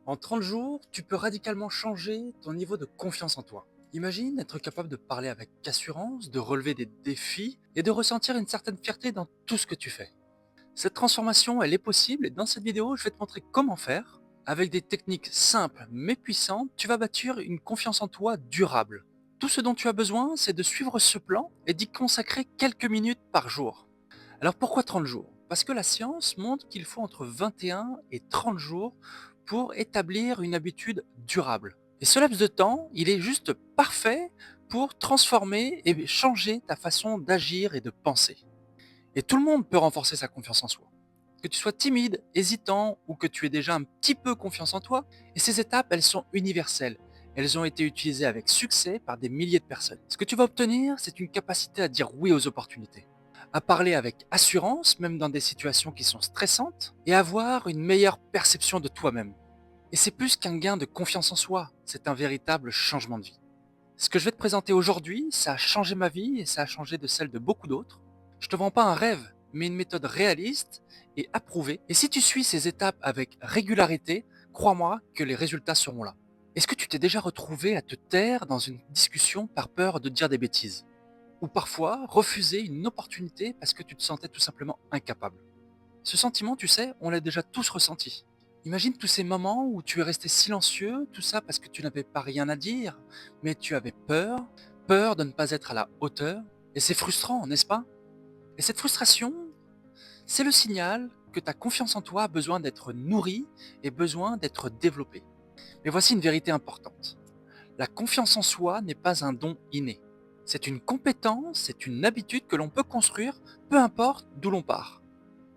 En 30 jours, tu peux radicalement changer ton niveau de confiance en toi. Imagine être capable de parler avec assurance, de relever des défis et de ressentir une certaine fierté dans tout ce que tu fais. Cette transformation, elle est possible et dans cette vidéo, je vais te montrer comment faire. Avec des techniques simples mais puissantes, tu vas bâtir une confiance en toi durable. Tout ce dont tu as besoin, c'est de suivre ce plan et d'y consacrer quelques minutes par jour. Alors pourquoi 30 jours? Parce que la science montre qu'il faut entre 21 et 30 jours pour établir une habitude durable. Et ce laps de temps, il est juste parfait pour transformer et changer ta façon d'agir et de penser. Et tout le monde peut renforcer sa confiance en soi. Que tu sois timide, hésitant ou que tu aies déjà un petit peu confiance en toi, et ces étapes, elles sont universelles. Elles ont été utilisées avec succès par des milliers de personnes. Ce que tu vas obtenir, c'est une capacité à dire oui aux opportunités, à parler avec assurance, même dans des situations qui sont stressantes, et avoir une meilleure perception de toi-même. Et c'est plus qu'un gain de confiance en soi, c'est un véritable changement de vie. Ce que je vais te présenter aujourd'hui, ça a changé ma vie et ça a changé de celle de beaucoup d'autres. Je te vends pas un rêve, mais une méthode réaliste et approuvée. Et si tu suis ces étapes avec régularité, crois-moi que les résultats seront là. Est-ce que tu t'es déjà retrouvé à te taire dans une discussion par peur de dire des bêtises? Ou parfois refuser une opportunité parce que tu te sentais tout simplement incapable? Ce sentiment, tu sais, on l'a déjà tous ressenti. Imagine tous ces moments où tu es resté silencieux, tout ça parce que tu n'avais pas rien à dire, mais tu avais peur, peur de ne pas être à la hauteur. Et c'est frustrant, n'est-ce pas? Et cette frustration, c'est le signal que ta confiance en toi a besoin d'être nourrie et besoin d'être développée. Mais voici une vérité importante. La confiance en soi n'est pas un don inné. C'est une compétence, c'est une habitude que l'on peut construire, peu importe d'où l'on part.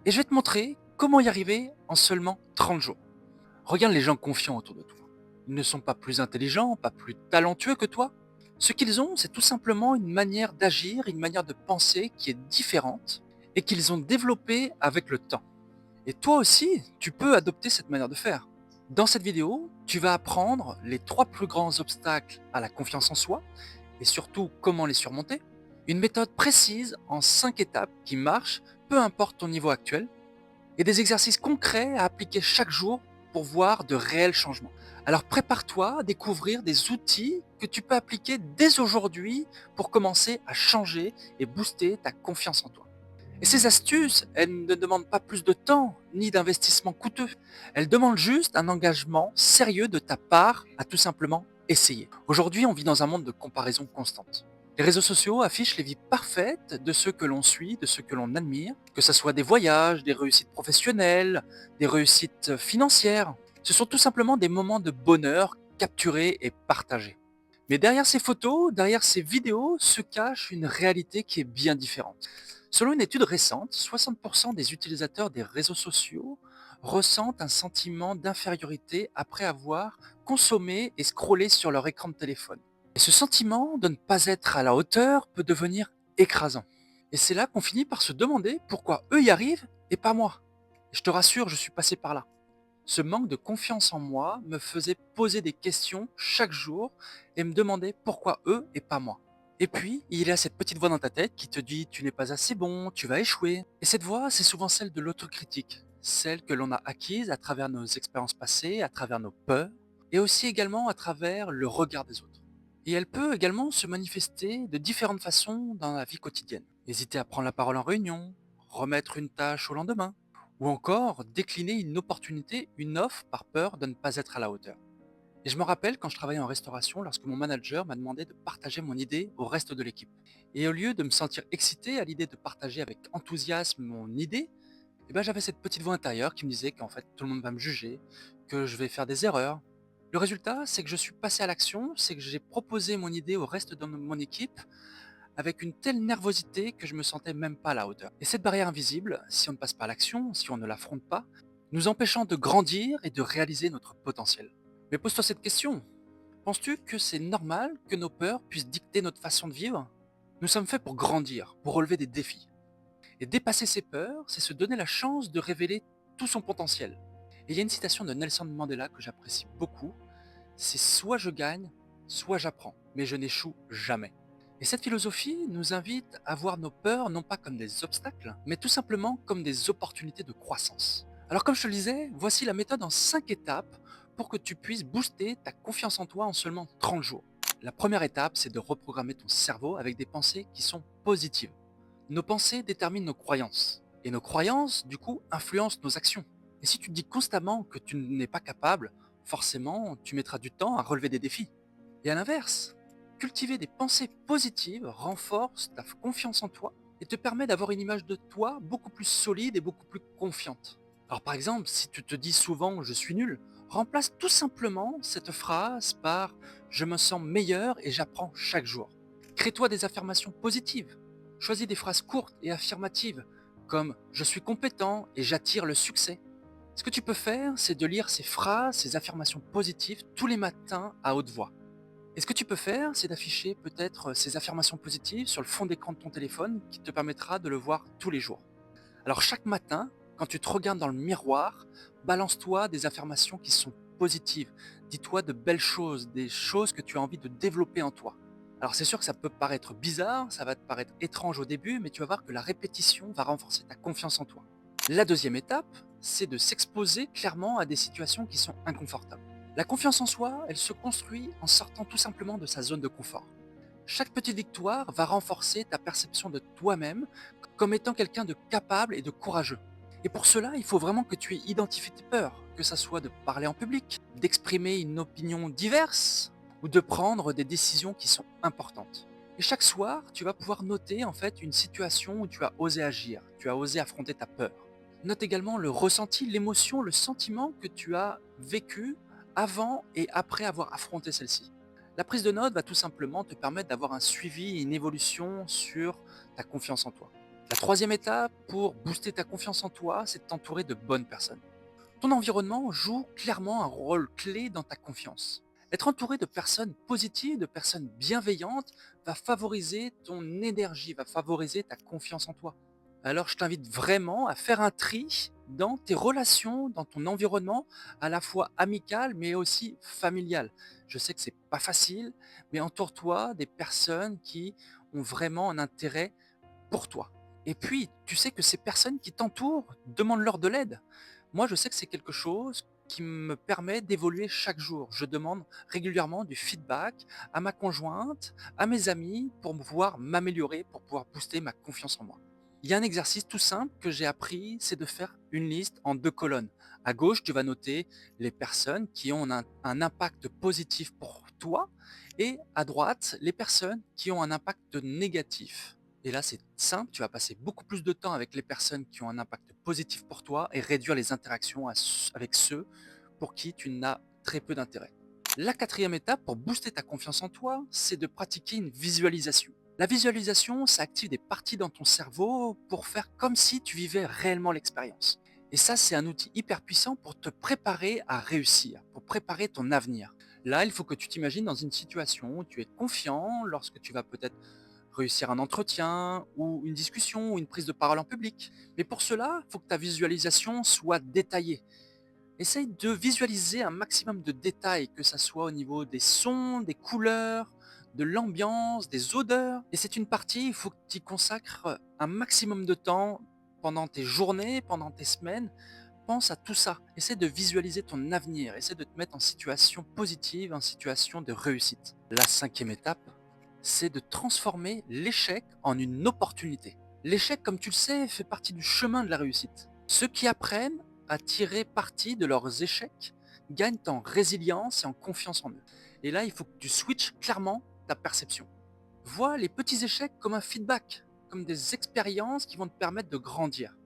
Et je vais te montrer comment y arriver en seulement 30 jours. Regarde les gens confiants autour de toi. Ils ne sont pas plus intelligents, pas plus talentueux que toi. Ce qu'ils ont, c'est tout simplement une manière d'agir, une manière de penser qui est différente et qu'ils ont développée avec le temps. Et toi aussi, tu peux adopter cette manière de faire. Dans cette vidéo, tu vas apprendre les 3 plus grands obstacles à la confiance en soi et surtout comment les surmonter. Une méthode précise en 5 étapes qui marche, peu importe ton niveau actuel, et des exercices concrets à appliquer chaque jour pour voir de réels changements. Alors prépare-toi à découvrir des outils que tu peux appliquer dès aujourd'hui pour commencer à changer et booster ta confiance en toi. Et ces astuces, elles ne demandent pas plus de temps ni d'investissement coûteux. Elles demandent juste un engagement sérieux de ta part à tout simplement essayer. Aujourd'hui, on vit dans un monde de comparaison constante. Les réseaux sociaux affichent les vies parfaites de ceux que l'on suit, de ceux que l'on admire, que ce soit des voyages, des réussites professionnelles, des réussites financières. Ce sont tout simplement des moments de bonheur capturés et partagés. Mais derrière ces photos, derrière ces vidéos, se cache une réalité qui est bien différente. Selon une étude récente, 60% des utilisateurs des réseaux sociaux ressentent un sentiment d'infériorité après avoir consommé et scrollé sur leur écran de téléphone. Et ce sentiment de ne pas être à la hauteur peut devenir écrasant. Et c'est là qu'on finit par se demander pourquoi eux y arrivent et pas moi. Et je te rassure, je suis passé par là. Ce manque de confiance en moi me faisait poser des questions chaque jour et me demander pourquoi eux et pas moi. Et puis, il y a cette petite voix dans ta tête qui te dit tu n'es pas assez bon, tu vas échouer. Et cette voix, c'est souvent celle de l'autocritique, celle que l'on a acquise à travers nos expériences passées, à travers nos peurs, et aussi également à travers le regard des autres. Et elle peut également se manifester de différentes façons dans la vie quotidienne. Hésiter à prendre la parole en réunion, remettre une tâche au lendemain, ou encore décliner une opportunité, une offre par peur de ne pas être à la hauteur. Et je me rappelle quand je travaillais en restauration lorsque mon manager m'a demandé de partager mon idée au reste de l'équipe. Et au lieu de me sentir excité à l'idée de partager avec enthousiasme mon idée, eh ben j'avais cette petite voix intérieure qui me disait qu'en fait tout le monde va me juger, que je vais faire des erreurs. Le résultat, c'est que je suis passé à l'action, c'est que j'ai proposé mon idée au reste de mon équipe avec une telle nervosité que je me sentais même pas à la hauteur. Et cette barrière invisible, si on ne passe pas à l'action, si on ne l'affronte pas, nous empêchant de grandir et de réaliser notre potentiel. Mais pose-toi cette question. Penses-tu que c'est normal que nos peurs puissent dicter notre façon de vivre? Nous sommes faits pour grandir, pour relever des défis. Et dépasser ses peurs, c'est se donner la chance de révéler tout son potentiel. Et il y a une citation de Nelson Mandela que j'apprécie beaucoup, c'est soit je gagne, soit j'apprends, mais je n'échoue jamais. Et cette philosophie nous invite à voir nos peurs non pas comme des obstacles, mais tout simplement comme des opportunités de croissance. Alors comme je te le disais, voici la méthode en 5 étapes pour que tu puisses booster ta confiance en toi en seulement 30 jours. La première étape, c'est de reprogrammer ton cerveau avec des pensées qui sont positives. Nos pensées déterminent nos croyances. Et nos croyances, du coup, influencent nos actions. Et si tu te dis constamment que tu n'es pas capable, forcément, tu mettras du temps à relever des défis. Et à l'inverse, cultiver des pensées positives renforce ta confiance en toi et te permet d'avoir une image de toi beaucoup plus solide et beaucoup plus confiante. Alors par exemple, si tu te dis souvent je suis nul, remplace tout simplement cette phrase par je me sens meilleur et j'apprends chaque jour. Crée-toi des affirmations positives. Choisis des phrases courtes et affirmatives comme je suis compétent et j'attire le succès. Ce que tu peux faire, c'est de lire ces phrases, ces affirmations positives tous les matins à haute voix. Et ce que tu peux faire, c'est d'afficher peut-être ces affirmations positives sur le fond d'écran de ton téléphone qui te permettra de le voir tous les jours. Alors chaque matin, quand tu te regardes dans le miroir, balance-toi des affirmations qui sont positives. Dis-toi de belles choses, des choses que tu as envie de développer en toi. Alors c'est sûr que ça peut paraître bizarre, ça va te paraître étrange au début, mais tu vas voir que la répétition va renforcer ta confiance en toi. La deuxième étape, c'est de s'exposer clairement à des situations qui sont inconfortables. La confiance en soi, elle se construit en sortant tout simplement de sa zone de confort. Chaque petite victoire va renforcer ta perception de toi-même comme étant quelqu'un de capable et de courageux. Et pour cela, il faut vraiment que tu identifies tes peurs, que ça soit de parler en public, d'exprimer une opinion diverse ou de prendre des décisions qui sont importantes. Et chaque soir, tu vas pouvoir noter en fait une situation où tu as osé agir, tu as osé affronter ta peur. Note également le ressenti, l'émotion, le sentiment que tu as vécu avant et après avoir affronté celle-ci. La prise de notes va tout simplement te permettre d'avoir un suivi et une évolution sur ta confiance en toi. La troisième étape pour booster ta confiance en toi, c'est de t'entourer de bonnes personnes. Ton environnement joue clairement un rôle clé dans ta confiance. Être entouré de personnes positives, de personnes bienveillantes, va favoriser ton énergie, va favoriser ta confiance en toi. Alors je t'invite vraiment à faire un tri dans tes relations, dans ton environnement, à la fois amical mais aussi familial. Je sais que c'est pas facile, mais entoure-toi des personnes qui ont vraiment un intérêt pour toi. Et puis, tu sais que ces personnes qui t'entourent demandent-leur de l'aide. Moi, je sais que c'est quelque chose qui me permet d'évoluer chaque jour. Je demande régulièrement du feedback à ma conjointe, à mes amis, pour pouvoir m'améliorer, pour pouvoir booster ma confiance en moi. Il y a un exercice tout simple que j'ai appris, c'est de faire une liste en deux colonnes. À gauche, tu vas noter les personnes qui ont un impact positif pour toi et à droite, les personnes qui ont un impact négatif. Et là, c'est simple, tu vas passer beaucoup plus de temps avec les personnes qui ont un impact positif pour toi et réduire les interactions avec ceux pour qui tu n'as très peu d'intérêt. La quatrième étape pour booster ta confiance en toi, c'est de pratiquer une visualisation. La visualisation, ça active des parties dans ton cerveau pour faire comme si tu vivais réellement l'expérience. Et ça, c'est un outil hyper puissant pour te préparer à réussir, pour préparer ton avenir. Là, il faut que tu t'imagines dans une situation où tu es confiant lorsque tu vas peut-être réussir un entretien ou une discussion ou une prise de parole en public. Mais pour cela, il faut que ta visualisation soit détaillée. Essaye de visualiser un maximum de détails, que ça soit au niveau des sons, des couleurs, de l'ambiance, des odeurs. Et c'est une partie, il faut que tu y consacres un maximum de temps pendant tes journées, pendant tes semaines. Pense à tout ça. Essaie de visualiser ton avenir. Essaie de te mettre en situation positive, en situation de réussite. La cinquième étape, c'est de transformer l'échec en une opportunité. L'échec, comme tu le sais, fait partie du chemin de la réussite. Ceux qui apprennent à tirer parti de leurs échecs gagnent en résilience et en confiance en eux. Et là, il faut que tu switches clairement ta perception. Vois les petits échecs comme un feedback, comme des expériences qui vont te permettre de grandir.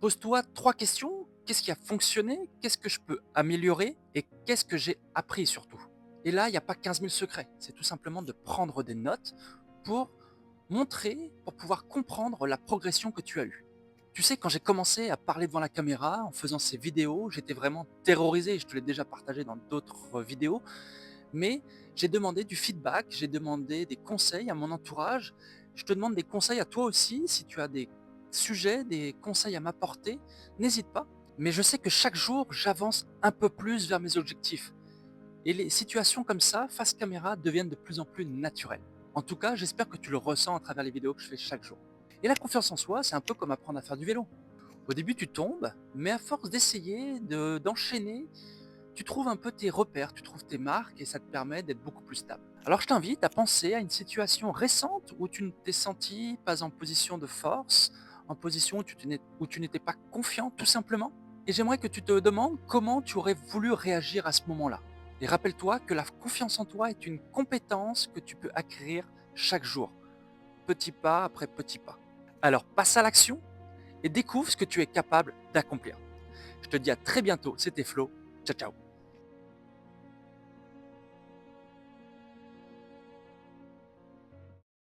Pose-toi trois questions. Qu'est-ce qui a fonctionné? Qu'est-ce que je peux améliorer? Et qu'est-ce que j'ai appris surtout? Et là, il n'y a pas 15 000 secrets. C'est tout simplement de prendre des notes pour montrer, pour pouvoir comprendre la progression que tu as eue. Tu sais, quand j'ai commencé à parler devant la caméra, en faisant ces vidéos, j'étais vraiment terrorisé. Je te l'ai déjà partagé dans d'autres vidéos. Mais j'ai demandé du feedback, j'ai demandé des conseils à mon entourage. Je te demande des conseils à toi aussi. Si tu as des sujets, des conseils à m'apporter, n'hésite pas. Mais je sais que chaque jour, j'avance un peu plus vers mes objectifs. Et les situations comme ça, face caméra, deviennent de plus en plus naturelles. En tout cas, j'espère que tu le ressens à travers les vidéos que je fais chaque jour. Et la confiance en soi, c'est un peu comme apprendre à faire du vélo. Au début, tu tombes, mais à force d'essayer, d'enchaîner, tu trouves un peu tes repères, tu trouves tes marques et ça te permet d'être beaucoup plus stable. Alors je t'invite à penser à une situation récente où tu ne t'es senti pas en position de force, en position où tu n'étais pas confiant tout simplement. Et j'aimerais que tu te demandes comment tu aurais voulu réagir à ce moment-là. Et rappelle-toi que la confiance en toi est une compétence que tu peux acquérir chaque jour, petit pas après petit pas. Alors passe à l'action et découvre ce que tu es capable d'accomplir. Je te dis à très bientôt, c'était Flo. Ciao ciao.